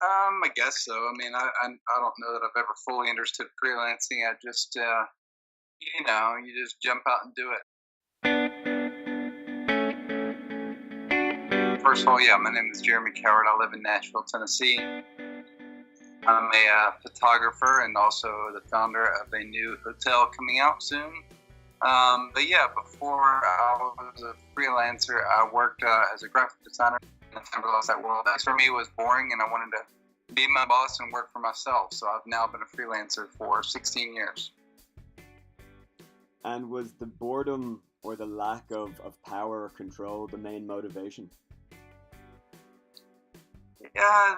I guess so. I mean, I don't know that I've ever fully understood freelancing. I just, you just jump out and do it. First of all, yeah, my name is Jeremy Cowart. I live in Nashville, Tennessee. I'm a photographer and also the founder of a new hotel coming out soon. But yeah, before I was a freelancer, I worked as a graphic designer. And I realized that world for me was boring, and I wanted to be my boss and work for myself. So I've now been a freelancer for 16 years. And was the boredom or the lack of power or control the main motivation? Yeah,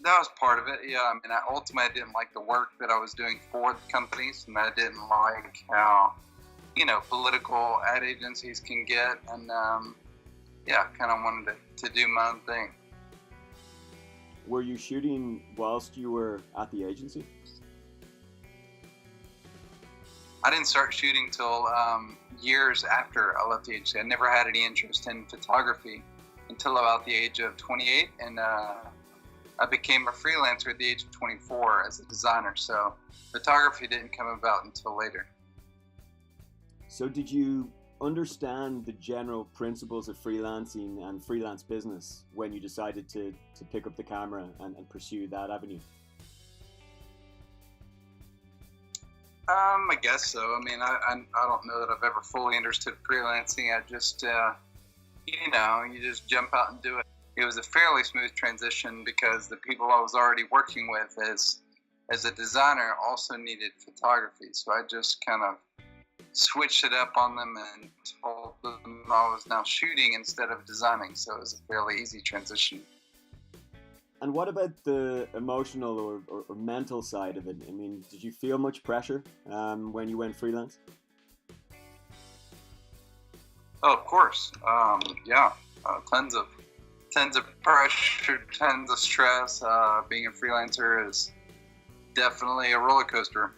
that was part of it. Yeah, I mean, ultimately I didn't like the work that I was doing for the companies, and I didn't like how, political ad agencies can get, and kind of wanted to do my own thing. Were you shooting whilst you were at the agency? I didn't start shooting till years after I left the agency. I never had any interest in photography until about the age of 28, and I became a freelancer at the age of 24 as a designer. So photography didn't come about until later. So did you understand the general principles of freelancing and freelance business when you decided to pick up the camera and pursue that avenue? I guess so. I mean, I don't know that I've ever fully understood freelancing. I just, you just jump out and do it. It was a fairly smooth transition because the people I was already working with as a designer also needed photography. So I just kind of switched it up on them and told them I was now shooting instead of designing. So it was a fairly easy transition. And what about the emotional or mental side of it? I mean, did you feel much pressure when you went freelance? Oh, of course. Tons of pressure, tons of stress. Being a freelancer is definitely a roller coaster.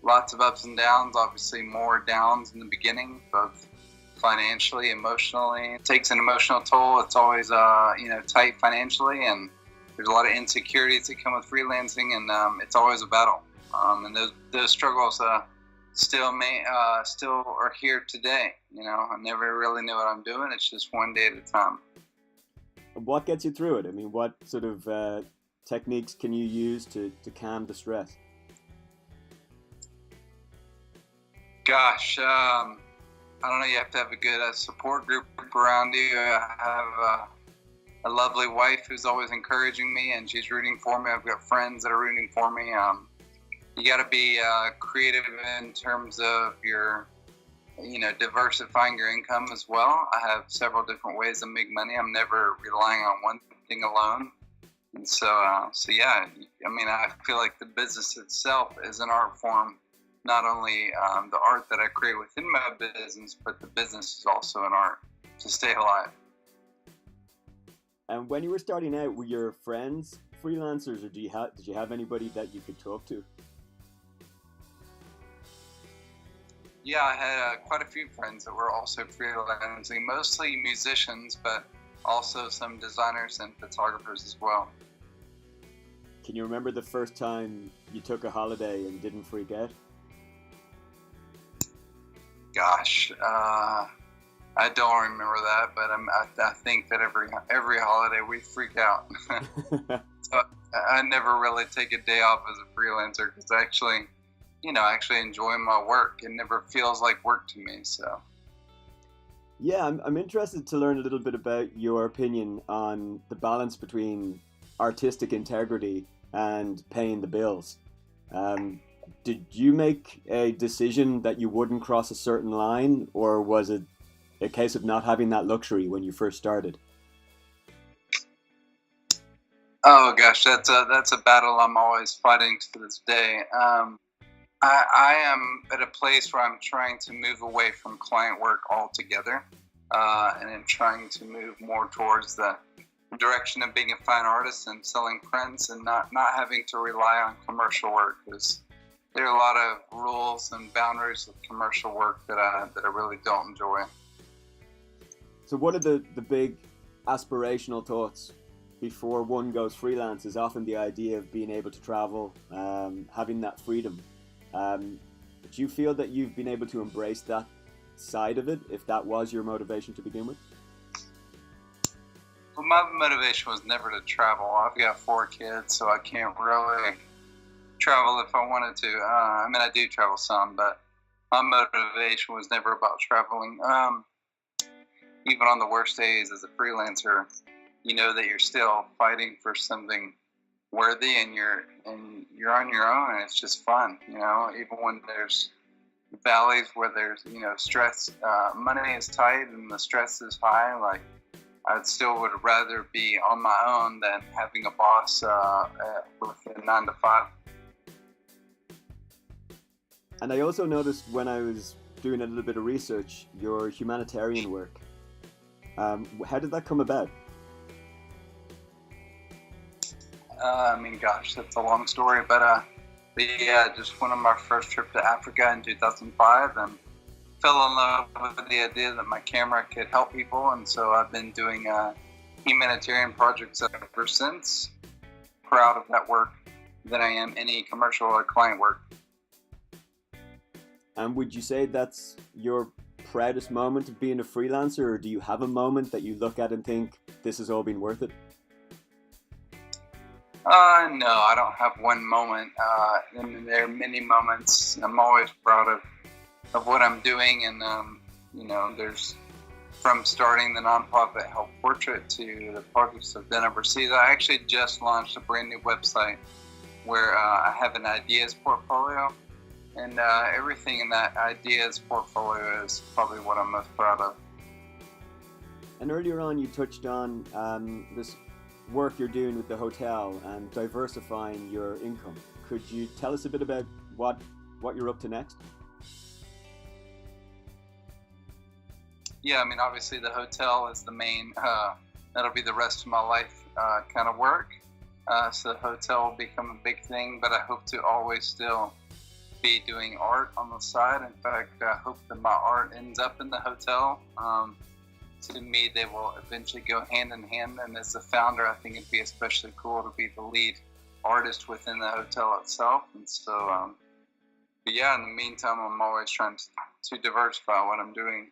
Lots of ups and downs, obviously more downs in the beginning, both financially, emotionally. It takes an emotional toll. It's always, tight financially, and there's a lot of insecurities that come with freelancing, and it's always a battle. And those struggles still are here today. I never really know what I'm doing. It's just one day at a time. What gets you through it? I mean, what sort of techniques can you use to calm the stress? Gosh, I don't know. You have to have a good support group around you. I have a lovely wife who's always encouraging me, and she's rooting for me. I've got friends that are rooting for me. You got to be creative in terms of your, diversifying your income as well. I have several different ways to make money. I'm never relying on one thing alone. And so yeah, I mean, I feel like the business itself is an art form. Not only the art that I create within my business, but the business is also an art to stay alive. And when you were starting out, were your friends freelancers, or did you have anybody that you could talk to? Yeah, I had quite a few friends that were also freelancing, mostly musicians, but also some designers and photographers as well. Can you remember the first time you took a holiday and didn't freak out? Gosh, I don't remember that, but I think that every holiday we freak out. So I never really take a day off as a freelancer because I actually enjoy my work. It never feels like work to me. So yeah, I'm interested to learn a little bit about your opinion on the balance between artistic integrity and paying the bills. Did you make a decision that you wouldn't cross a certain line, or was it a case of not having that luxury when you first started? oh gosh, that's a battle I'm always fighting to this day. I am at a place where I'm trying to move away from client work altogether, and I'm trying to move more towards the direction of being a fine artist and selling prints and not having to rely on commercial work, because there are a lot of rules and boundaries with commercial work that I really don't enjoy. So what are the big aspirational thoughts before one goes freelance is often the idea of being able to travel, having that freedom. Do you feel that you've been able to embrace that side of it, if that was your motivation to begin with? Well, my motivation was never to travel. I've got 4 kids, so I can't really travel if I wanted to. I mean, I do travel some, but my motivation was never about traveling. Even on the worst days as a freelancer, you know that you're still fighting for something worthy, and you're on your own, and it's just fun. You know, even when there's valleys where there's stress, money is tight and the stress is high. Like, I still would rather be on my own than having a boss with a 9 to 5. And I also noticed when I was doing a little bit of research, your humanitarian work. How did that come about? I mean, gosh, that's a long story, but yeah, just went on my first trip to Africa in 2005 and fell in love with the idea that my camera could help people, and so I've been doing humanitarian projects ever since. Proud of that work than I am any commercial or client work. And would you say that's your proudest moment of being a freelancer, or do you have a moment that you look at and think, this has all been worth it? No, I don't have one moment. I mean, there are many moments. I'm always proud of what I'm doing, and there's from starting the nonprofit Help Portrait to the projects I've done overseas. I actually just launched a brand new website where I have an ideas portfolio, and everything in that ideas portfolio is probably what I'm most proud of. And earlier on, you touched on this work you're doing with the hotel and diversifying your income. Could you tell us a bit about what you're up to next? Yeah, I mean, obviously the hotel is the main, that'll be the rest of my life kind of work. So the hotel will become a big thing, but I hope to always still be doing art on the side. In fact, I hope that my art ends up in the hotel. To me, they will eventually go hand in hand, and as the founder, I think it'd be especially cool to be the lead artist within the hotel itself. And so, but yeah, in the meantime, I'm always trying to diversify what I'm doing.